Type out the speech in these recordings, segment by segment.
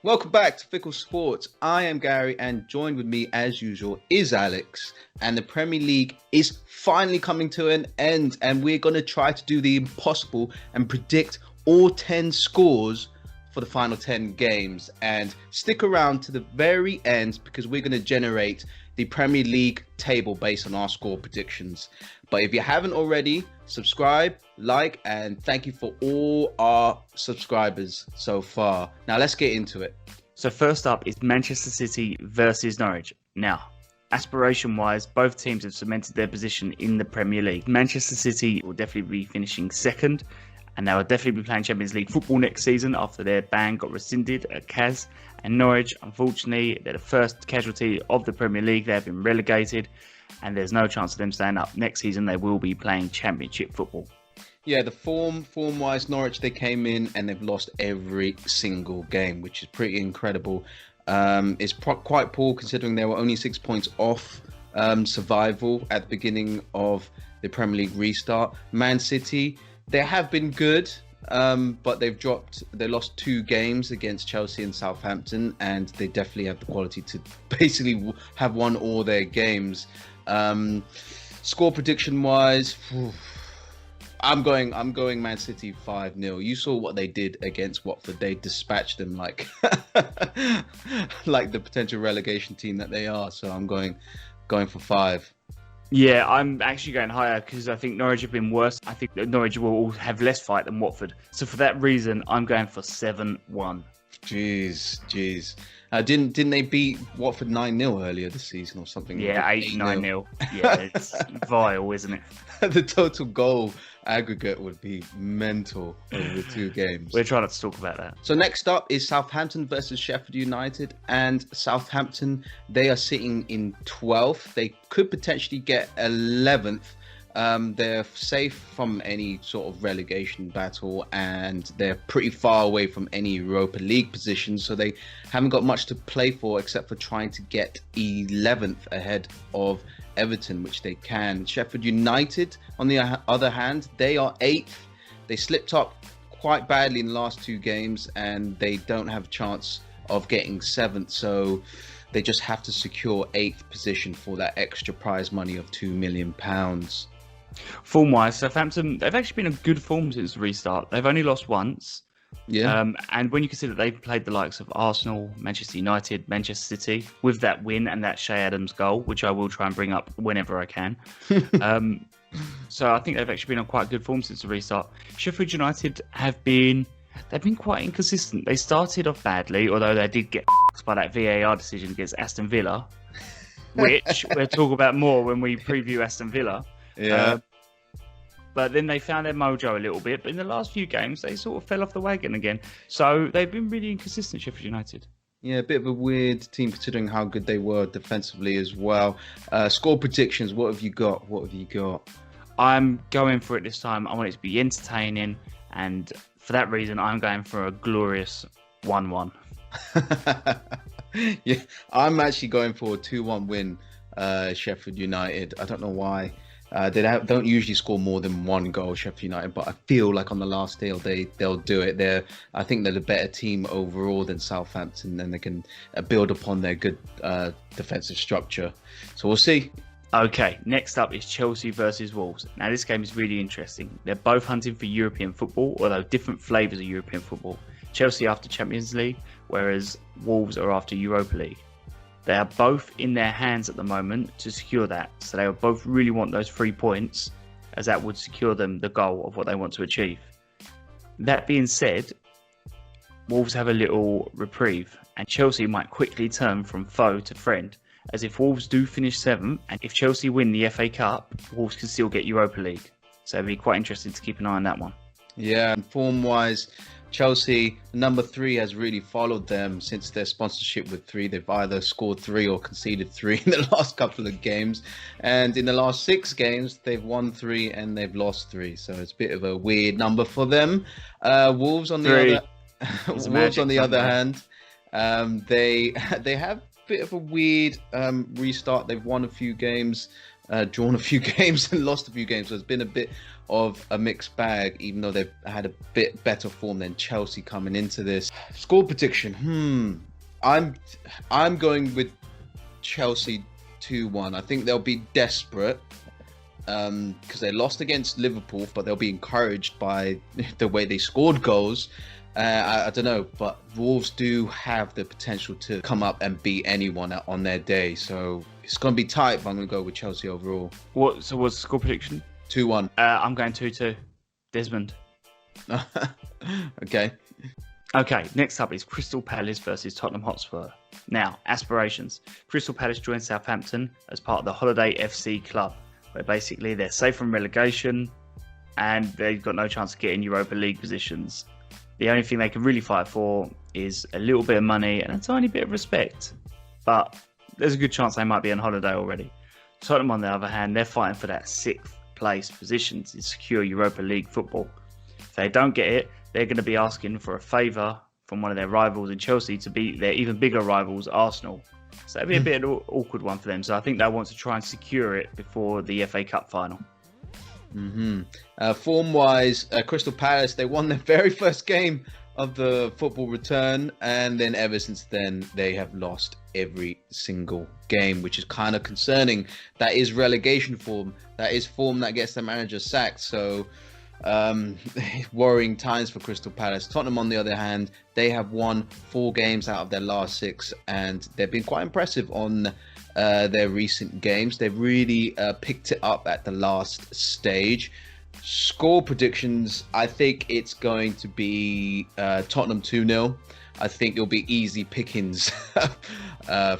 Welcome back to Fickle Sports. I am Gary, and joined with me as usual is Alex. And the Premier League is finally coming to an end, and we're going to try to do the impossible and predict all 10 scores for the final 10 games. And stick around to the very end because we're going to generate the Premier League table based on our score predictions. But if you haven't already, subscribe, like, and thank you for all our subscribers so far. Now let's get into it. So first up is Manchester City versus Norwich. Now, aspiration-wise, both teams have cemented their position in the Premier League. Manchester City will definitely be finishing second, and they will definitely be playing Champions League football next season after their ban got rescinded at CAS. And Norwich, unfortunately, they're the first casualty of the Premier League. They have been relegated, and there's no chance of them staying up. Next season, they will be playing Championship football. Yeah, the form-wise, Norwich, they came in and they've lost every single game, which is pretty incredible. It's quite poor considering they were only 6 points off survival at the beginning of the Premier League restart. Man City, they have been good, but they lost 2 games against Chelsea and Southampton, and they definitely have the quality to basically have won all their games. Score prediction wise, I'm going Man City 5-0. You saw what they did against Watford. They dispatched them like like the potential relegation team that they are. So I'm going for 5. Yeah, I'm actually going higher because I think Norwich have been worse. I think that Norwich will have less fight than Watford. So for that reason, I'm going for 7-1. Jeez. Didn't they beat Watford 9-0 earlier this season or something? Yeah, 8-9-0. Yeah, it's vile, isn't it? The total goal aggregate would be mental over the 2 games. We're trying not to talk about that. So next up is Southampton versus Sheffield United, and Southampton, they are sitting in 12th. They could potentially get 11th. They're safe from any sort of relegation battle, and they're pretty far away from any Europa League position, so they haven't got much to play for except for trying to get 11th ahead of Everton, which they can. Sheffield United, on the other hand, they are 8th. They slipped up quite badly in the last 2 games, and they don't have a chance of getting 7th, so they just have to secure 8th position for that extra prize money of £2 million. Form-wise, Southampton, they've actually been in good form since the restart. They've only lost once. Yeah. And when you consider they've played the likes of Arsenal, Manchester United, Manchester City, with that win and that Shea Adams goal, which I will try and bring up whenever I can. So I think they've actually been on quite good form since the restart. Sheffield United they've been quite inconsistent. They started off badly, although they did get by that VAR decision against Aston Villa, which we'll talk about more when we preview Aston Villa. Yeah. But then they found their mojo a little bit. But in the last few games, they sort of fell off the wagon again. So they've been really inconsistent, Sheffield United. Yeah, a bit of a weird team considering how good they were defensively as well. Score predictions, what have you got? I'm going for it this time. I want it to be entertaining. And for that reason, I'm going for a glorious 1-1. Yeah, I'm actually going for a 2-1 win, Sheffield United. I don't know why. They don't usually score more than 1 goal, Sheffield United, but I feel like on the last day they'll do it. I think they're the better team overall than Southampton, and they can build upon their good defensive structure. So we'll see. Okay, next up is Chelsea versus Wolves. Now this game is really interesting. They're both hunting for European football, although different flavours of European football. Chelsea after Champions League, whereas Wolves are after Europa League. They are both in their hands at the moment to secure that. So they both really want those 3 points, as that would secure them the goal of what they want to achieve. That being said, Wolves have a little reprieve, and Chelsea might quickly turn from foe to friend, as if Wolves do finish 7th, and if Chelsea win the FA Cup, Wolves can still get Europa League. So it'd be quite interesting to keep an eye on that one. Yeah, and form-wise, Chelsea, number 3, has really followed them since their sponsorship with 3. They've either scored 3 or conceded 3 in the last couple of games. And in the last 6 games, they've won 3 and they've lost 3. So it's a bit of a weird number for them. Wolves on the other hand, they have a bit of a weird restart. They've won a few games drawn a few games and lost a few games. So it's been a bit of a mixed bag, even though they've had a bit better form than Chelsea coming into this. Score prediction. I'm going with Chelsea 2-1. I think they'll be desperate because they lost against Liverpool, but they'll be encouraged by the way they scored goals. I don't know, but Wolves do have the potential to come up and beat anyone on their day. So it's going to be tight, but I'm going to go with Chelsea overall. What's the score prediction? 2-1. I'm going 2-2. Desmond. Okay. Okay, next up is Crystal Palace versus Tottenham Hotspur. Now, aspirations. Crystal Palace joined Southampton as part of the Holiday FC club, where basically they're safe from relegation and they've got no chance of getting Europa League positions. The only thing they can really fight for is a little bit of money and a tiny bit of respect. But there's a good chance they might be on holiday already. Tottenham, on the other hand, they're fighting for that 6th place position to secure Europa League football. If they don't get it, they're going to be asking for a favour from one of their rivals in Chelsea to beat their even bigger rivals, Arsenal. So it'll be a bit of an awkward one for them. So I think they'll want to try and secure it before the FA Cup final. Form-wise, Crystal Palace, they won their very first game of the football return, and then ever since then they have lost every single game, which is kind of concerning. That is relegation form. That is form that gets the manager sacked. So worrying times for Crystal Palace. Tottenham, on the other hand, they have won 4 games out of their last 6, and they've been quite impressive on their recent games. They've really picked it up at the last stage. Score predictions, I think it's going to be Tottenham 2-0. I think it'll be easy pickings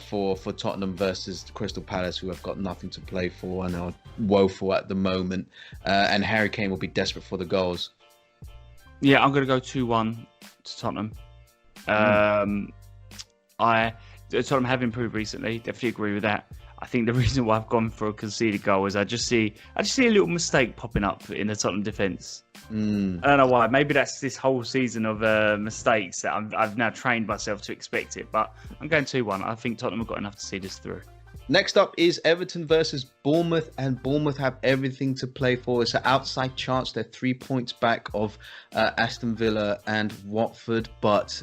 for Tottenham versus Crystal Palace, who have got nothing to play for and are woeful at the moment. And Harry Kane will be desperate for the goals. Yeah, I'm going to go 2-1 to Tottenham. Tottenham have improved recently. Definitely agree with that. I think the reason why I've gone for a conceded goal is I just see a little mistake popping up in the Tottenham defence. I don't know why. Maybe that's this whole season of mistakes that I've now trained myself to expect it. But I'm going 2-1. I think Tottenham have got enough to see this through. Next up is Everton versus Bournemouth, and Bournemouth have everything to play for. It's an outside chance. They're 3 points back of Aston Villa and Watford, but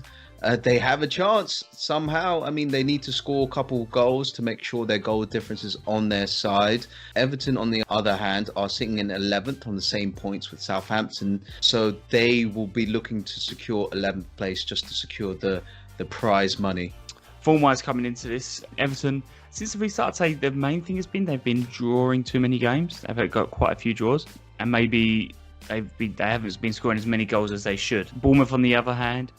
they have a chance somehow. I mean, they need to score a couple goals to make sure their goal difference is on their side. Everton, on the other hand, are sitting in 11th on the same points with Southampton, so they will be looking to secure 11th place just to secure the prize money. Form-wise, coming into this, Everton, since we started saying the main thing has been they've been drawing too many games. They've got quite a few draws, and maybe they haven't been scoring as many goals as they should. Bournemouth, on the other hand,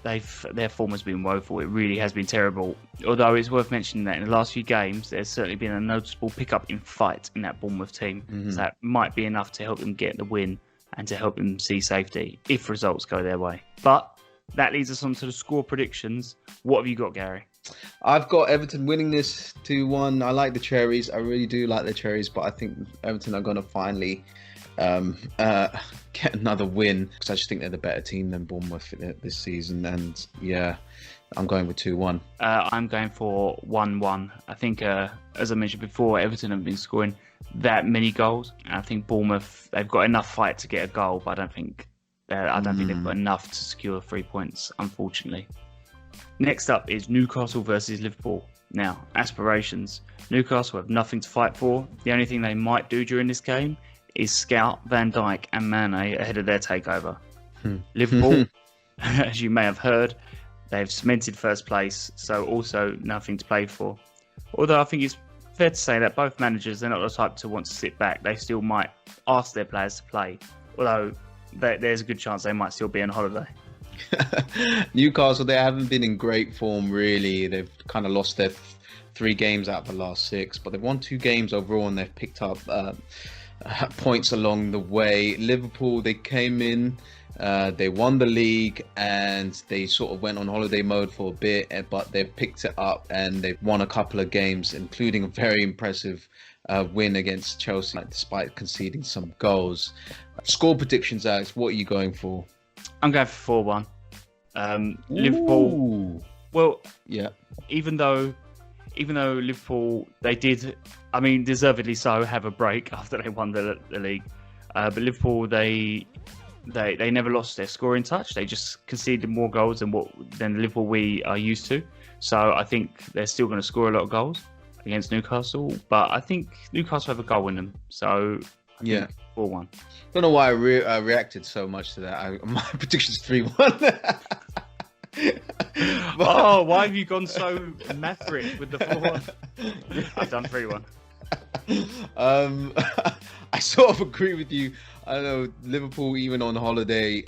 their form has been woeful. It really has been terrible. Although it's worth mentioning that in the last few games, there's certainly been a noticeable pickup in fight in that Bournemouth team. So that might be enough to help them get the win and to help them see safety if results go their way. But that leads us on to the score predictions. What have you got, Gary? I've got Everton winning this 2-1. I like the Cherries. I really do like the Cherries, but I think Everton are going to finally get another win, because I just think they're the better team than Bournemouth this season. And yeah, I'm going with 2-1. I'm going for 1-1. I think, as I mentioned before, Everton have been scoring that many goals. And I think Bournemouth, they've got enough fight to get a goal, but I don't think they've got enough to secure 3 points, unfortunately. Next up is Newcastle versus Liverpool. Now, aspirations. Newcastle have nothing to fight for. The only thing they might do during this game is scout Van Dijk and Mane ahead of their takeover. Liverpool, as you may have heard, they've cemented first place, so also nothing to play for. Although I think it's fair to say that both managers, they're not the type to want to sit back. They still might ask their players to play, although there's a good chance they might still be on holiday. Newcastle, they haven't been in great form, really. They've kind of lost their 3 games out of the last 6, but they've won 2 games overall, and they've picked up points along the way. Liverpool, they came in, they won the league, and they sort of went on holiday mode for a bit, but they've picked it up and they've won a couple of games, including a very impressive win against Chelsea, despite conceding some goals. Score predictions, Alex, what are you going for? I'm going for 4-1. Liverpool, well, yeah. even though even though Liverpool, they did, I mean, deservedly so, have a break after they won the league. But Liverpool, they never lost their scoring touch. They just conceded more goals than the Liverpool we are used to. So I think they're still going to score a lot of goals against Newcastle. But I think Newcastle have a goal in them. So I think 4-1. Don't know why I reacted so much to that. My prediction is 3-1. Oh, why have you gone so maverick with the 4-1? I've done 3-1. I sort of agree with you. I don't know, Liverpool, even on holiday,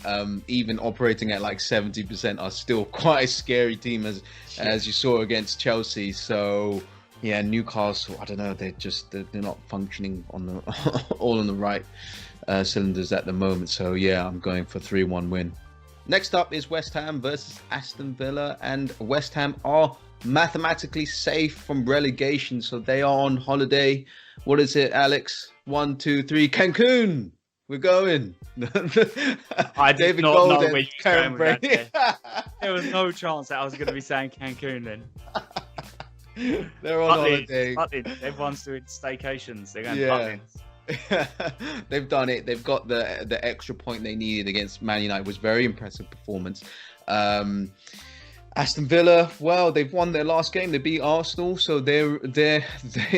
even operating at like 70%, are still quite a scary team as you saw against Chelsea. So yeah, Newcastle, I don't know, they're not functioning on the all on the right cylinders at the moment. So yeah, I'm going for 3-1 win. Next up is West Ham versus Aston Villa, and West Ham are mathematically safe from relegation, so they are on holiday. What is it, Alex? 1, 2, 3, Cancun. We're going. I did David not Gold know and where you were Karen going with Brady. that. There was no chance that I was going to be saying Cancun then. They're on holiday. Butlins. Everyone's doing staycations. They're going Butlins. They've done it. They've got the extra point they needed against Man United. It was very impressive performance. Aston Villa, well, they've won their last game. They beat Arsenal, so they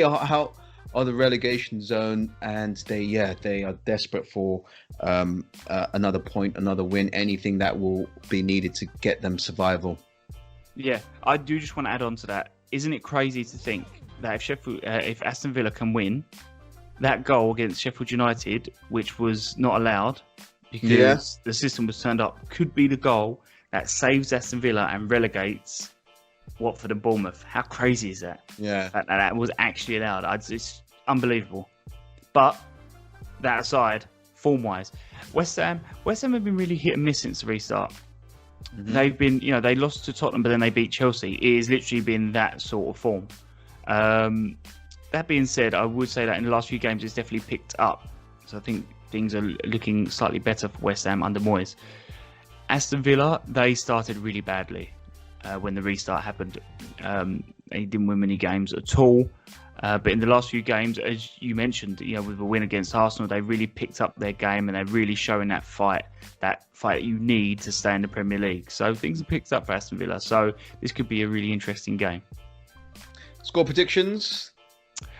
are out of the relegation zone, and they are desperate for another point, another win, anything that will be needed to get them survival. Yeah, I do just want to add on to that. Isn't it crazy to think that if Aston Villa can win, that goal against Sheffield United, which was not allowed because the system was turned up, could be the goal that saves Aston Villa and relegates Watford and Bournemouth? How crazy is that? Yeah. That was actually allowed. It's unbelievable. But that aside, form-wise, West Ham have been really hit and miss since the restart. Mm-hmm. They've been, they lost to Tottenham, but then they beat Chelsea. It has literally been that sort of form. That being said, I would say that in the last few games, it's definitely picked up. So I think things are looking slightly better for West Ham under Moyes. Aston Villa, they started really badly when the restart happened. They didn't win many games at all. But in the last few games, as you mentioned, with a win against Arsenal, they really picked up their game and they're really showing that fight you need to stay in the Premier League. So things are picked up for Aston Villa. So this could be a really interesting game. Score predictions?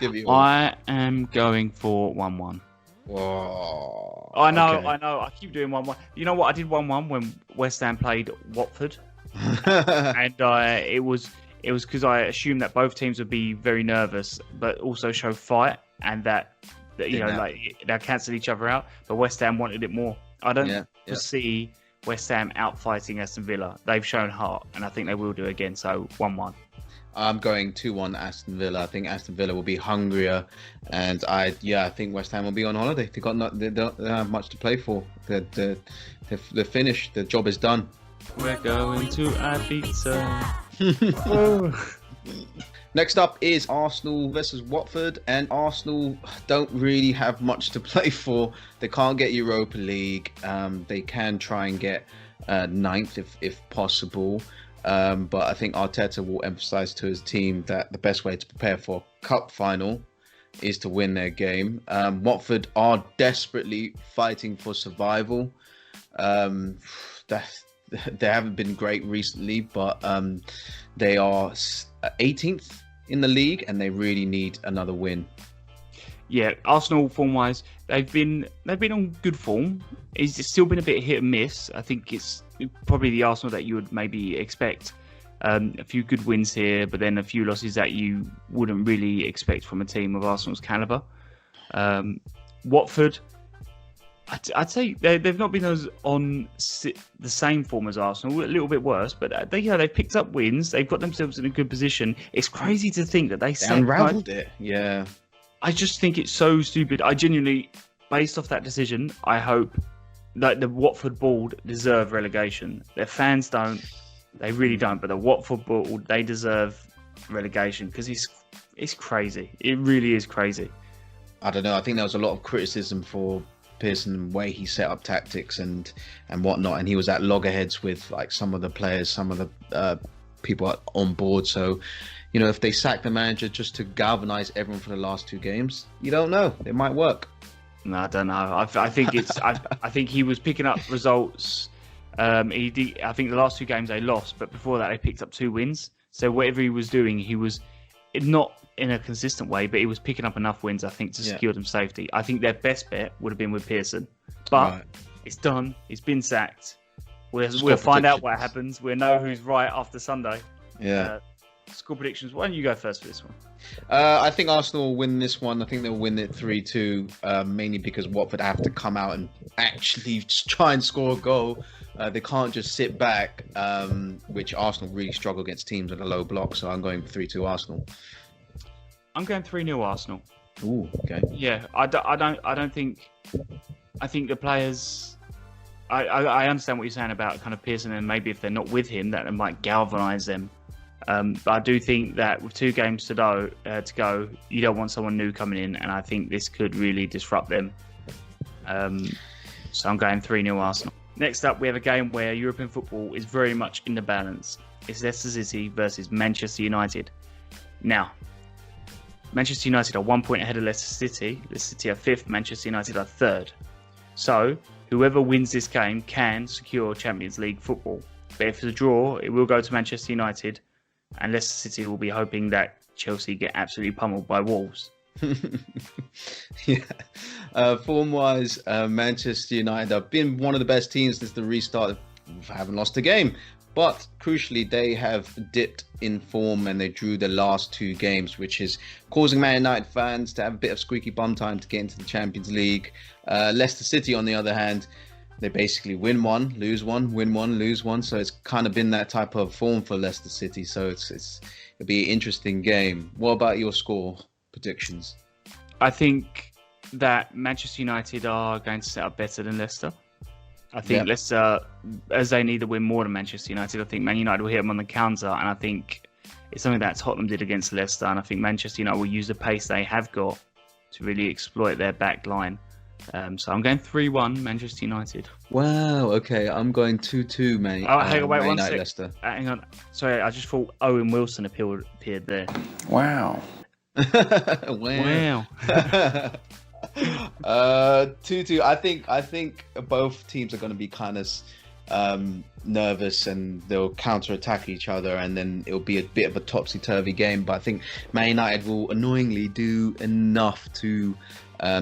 I am going for 1-1. Whoa. I know. I keep doing 1-1. You know what? I did 1-1 when West Ham played Watford. And it was because I assumed that both teams would be very nervous, but also show fight, and that they'll cancel each other out. But West Ham wanted it more. I don't foresee West Ham out fighting Aston Villa. They've shown heart, and I think they will do again. So 1-1. I'm going 2-1 Aston Villa. I think Aston Villa will be hungrier, and I think West Ham will be on holiday. They don't have much to play for. They're finished. The job is done. We're going to Ibiza. Next up is Arsenal versus Watford, and Arsenal don't really have much to play for. They can't get Europa League. They can try and get ninth if possible. But I think Arteta will emphasize to his team that the best way to prepare for a cup final is to win their game. Watford are desperately fighting for survival. They haven't been great recently, but they are 18th in the league and they really need another win. Yeah, Arsenal form-wise, they've been on good form. It's still been a bit hit and miss. I think it's probably the Arsenal that you would maybe expect. A few good wins here, but then a few losses that you wouldn't really expect from a team of Arsenal's calibre. Watford, I'd say they've not been on the same form as Arsenal, a little bit worse, but they've picked up wins. They've got themselves in a good position. It's crazy to think that they unravelled it. Yeah. I just think it's so stupid. I genuinely, based off that decision, I hope that the Watford board deserve relegation. Their fans don't. They really don't. But the Watford board, they deserve relegation because it's crazy. It really is crazy. I don't know. I think there was a lot of criticism for Pearson, the way he set up tactics and whatnot. And he was at loggerheads with like some of the players, some of the people are on board. So, if they sack the manager just to galvanise everyone for the last 2 games, you don't know. It might work. No, I don't know. I think it's. I think he was picking up results. I think the last 2 games they lost, but before that they picked up 2 wins. So whatever he was doing, he was not in a consistent way, but he was picking up enough wins, I think, to secure them safety. I think their best bet would have been with Pearson, but it's done. He's been sacked. We'll find out what happens. We'll know who's right after Sunday. Yeah. Score predictions. Why don't you go first for this one? I think Arsenal will win this one. I think they'll win it 3-2, mainly because Watford have to come out and actually try and score a goal. They can't just sit back, which Arsenal really struggle against teams at a low block. So I'm going 3-2 Arsenal. I'm going 3-0 Arsenal. Ooh, okay. Yeah, I don't think. I think the players. I understand what you're saying about kind of Pearson, and maybe if they're not with him, that it might galvanise them. But I do think that with 2 games to go, you don't want someone new coming in, and I think this could really disrupt them. So I'm going 3-0 Arsenal. Next up, we have a game where European football is very much in the balance. It's Leicester City versus Manchester United. Now, Manchester United are 1 point ahead of Leicester City. Leicester City are 5th, Manchester United are 3rd. So, whoever wins this game can secure Champions League football. But if it's a draw, it will go to Manchester United, and Leicester City will be hoping that Chelsea get absolutely pummeled by Wolves. Yeah. Form-wise, Manchester United have been one of the best teams since the restart. Haven't lost a game. But crucially, they have dipped in form and they drew the last 2 games, which is causing Man United fans to have a bit of squeaky bum time to get into the Champions League. Leicester City, on the other hand, they basically win 1, lose 1, win 1, lose 1. So it's kind of been that type of form for Leicester City. So it'll be an interesting game. What about your score predictions? I think that Manchester United are going to set up better than Leicester. I think Leicester, as they need to win more than Manchester United, I think Man United will hit them on the counter, and I think it's something that Tottenham did against Leicester, and I think Manchester United will use the pace they have got to really exploit their back line. So I'm going 3-1 Manchester United. Wow, okay, I'm going 2-2, mate. Oh, hang on, wait, one sec. Leicester. Hang on, sorry, I just thought Owen Wilson appeared there. Wow. Wow. 2-2. I think both teams are going to be kind of nervous, and they'll counter-attack each other, and then it'll be a bit of a topsy-turvy game. But I think Man United will annoyingly do enough to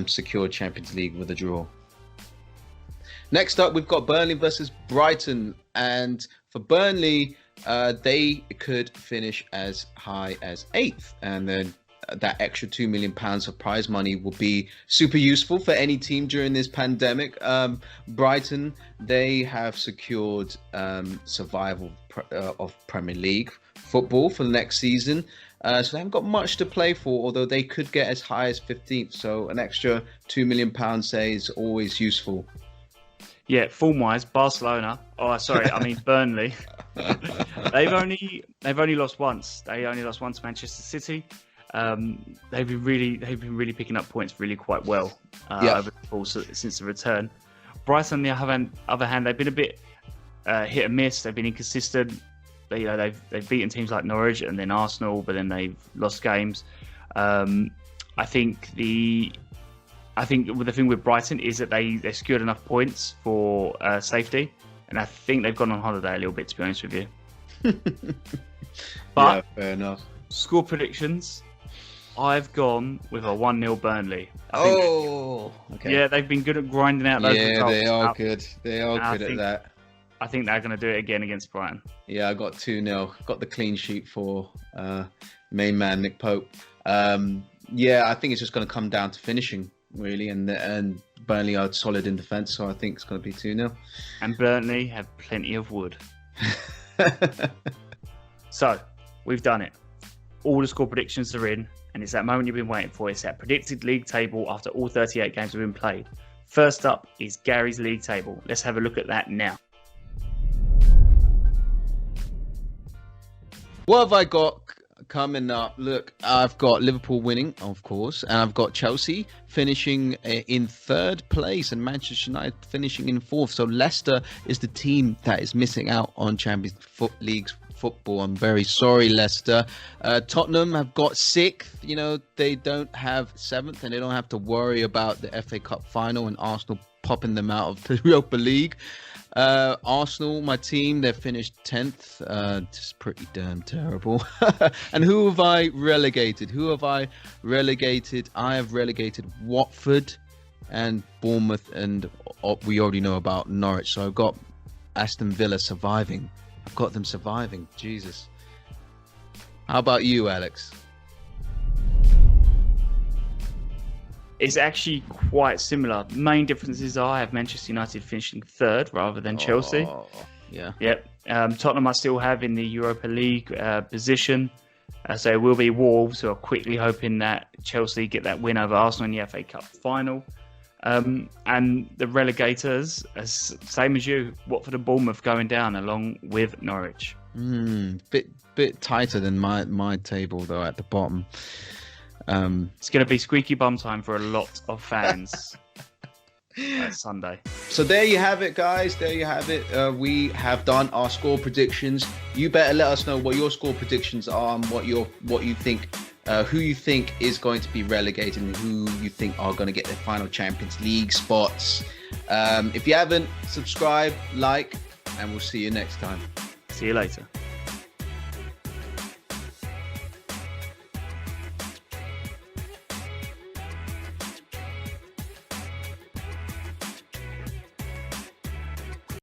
secure Champions League with a draw. Next up, we've got Burnley versus Brighton, and for Burnley, they could finish as high as 8th, and then that extra £2 million of prize money will be super useful for any team during this pandemic. Brighton, they have secured survival of Premier League football for the next season. So they haven't got much to play for, although they could get as high as 15th. So an extra £2 million, say, is always useful. Yeah, form-wise, Barcelona. Oh, sorry, I mean Burnley. They've only lost once. They only lost once to Manchester City. They've been really picking up points really quite well over the course since the return. Brighton, on the other hand, they've been a bit hit and miss. They've been inconsistent. They've beaten teams like Norwich and then Arsenal, but then they've lost games. I think the thing with Brighton is that they secured enough points for safety, and I think they've gone on holiday a little bit, to be honest with you. But yeah, fair enough. Score predictions. I've gone with a 1-0 Burnley. Okay. Yeah, they've been good at grinding out those results. Yeah, they are good. They are good at that. I think they're going to do it again against Brighton. Yeah, I got 2-0. Got the clean sheet for main man Nick Pope. Yeah, I think it's just going to come down to finishing, really, and Burnley are solid in defence, so I think it's going to be 2-0. And Burnley have plenty of wood. So, we've done it. All the score predictions are in, and it's that moment you've been waiting for. It's that predicted league table after all 38 games have been played. First up is Gary's league table. Let's have a look at that now. What have I got coming up? Look, I've got Liverpool winning, of course, and I've got Chelsea finishing in 3rd place and Manchester United finishing in 4th. So Leicester is the team that is missing out on Champions League football. I'm very sorry, Leicester. Tottenham have got 6th. You know, they don't have 7th, and they don't have to worry about the FA Cup final and Arsenal popping them out of the Europa League. Arsenal, my team, they've finished 10th. Just pretty damn terrible. And who have I relegated? I have relegated Watford and Bournemouth, and we already know about Norwich. So I've got Aston Villa surviving. I've got them surviving. Jesus. How about you, Alex? It's actually quite similar. Main differences are I have Manchester United finishing 3rd rather than Chelsea. Yeah. Yep. Tottenham I still have in the Europa League position. So it will be Wolves, who are quickly hoping that Chelsea get that win over Arsenal in the FA Cup final. And the relegators, same as you, Watford and Bournemouth going down along with Norwich. Bit tighter than my table though at the bottom. It's going to be squeaky bum time for a lot of fans Sunday. So there you have it, guys. There you have it. We have done our score predictions. You better let us know what your score predictions are and what you think, who you think is going to be relegated and who you think are going to get their final Champions League spots. If you haven't, subscribe, like, and we'll see you next time. See you later.